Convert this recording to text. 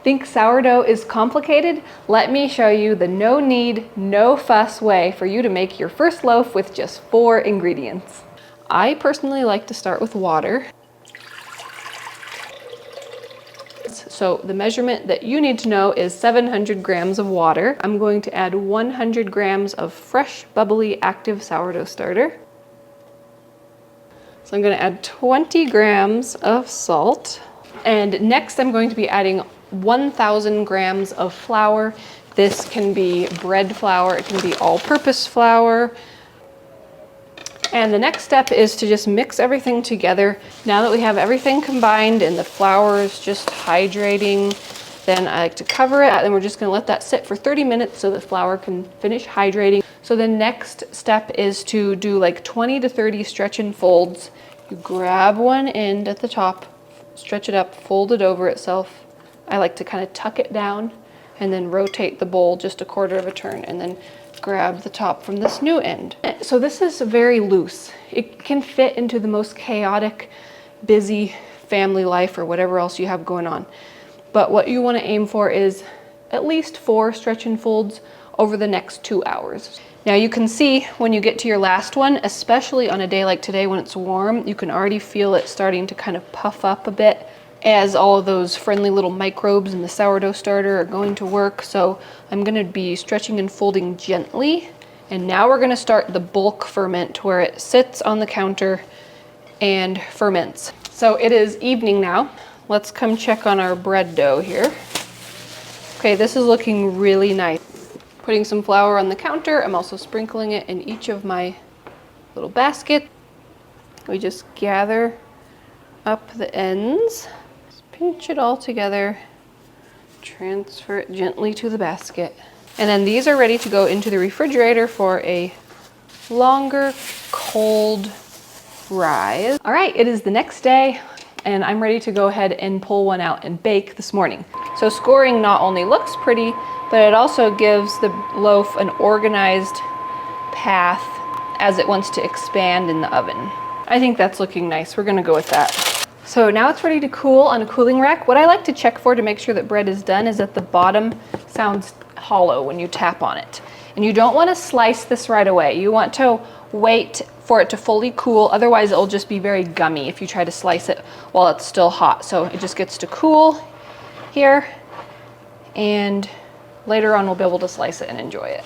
Think sourdough is complicated? Let me show you the no knead, no fuss way for you to make your first loaf with just 4 ingredients. I personally like to start with water. So the measurement that you need to know is 700 grams of water. I'm going to add 100 grams of fresh, bubbly, active sourdough starter. So I'm going to add 20 grams of salt. And next I'm going to be adding 1,000 grams of flour. This can be bread flour, it can be all-purpose flour. And the next step is to just mix everything together. Now that we have everything combined and the flour is just hydrating, then I like to cover it. And we're just gonna let that sit for 30 minutes so the flour can finish hydrating. So the next step is to do like 20 to 30 stretch and folds. You grab one end at the top, stretch it up, fold it over itself. I like to kind of tuck it down and then rotate the bowl just a quarter of a turn and then grab the top from this new end. So this is very loose. It can fit into the most chaotic, busy family life or whatever else you have going on. But what you want to aim for is at least 4 stretch and folds over the next 2 hours. Now you can see when you get to your last one, especially on a day like today when it's warm, you can already feel it starting to kind of puff up a bit as all of those friendly little microbes in the sourdough starter are going to work. So I'm going to be stretching and folding gently. And now we're going to start the bulk ferment where it sits on the counter and ferments. So it is evening now. Let's come check on our bread dough here. Okay, this is looking really nice. Putting some flour on the counter. I'm also sprinkling it in each of my little baskets. We just gather up the ends. Pinch it all together, transfer it gently to the basket. And then these are ready to go into the refrigerator for a longer, cold rise. All right, it is the next day and I'm ready to go ahead and pull one out and bake this morning. So scoring not only looks pretty, but it also gives the loaf an organized path as it wants to expand in the oven. I think that's looking nice. We're gonna go with that. So now it's ready to cool on a cooling rack. What I like to check for to make sure that bread is done is that the bottom sounds hollow when you tap on it. And you don't want to slice this right away. You want to wait for it to fully cool. Otherwise it'll just be very gummy if you try to slice it while it's still hot. So it just gets to cool here and later on we'll be able to slice it and enjoy it.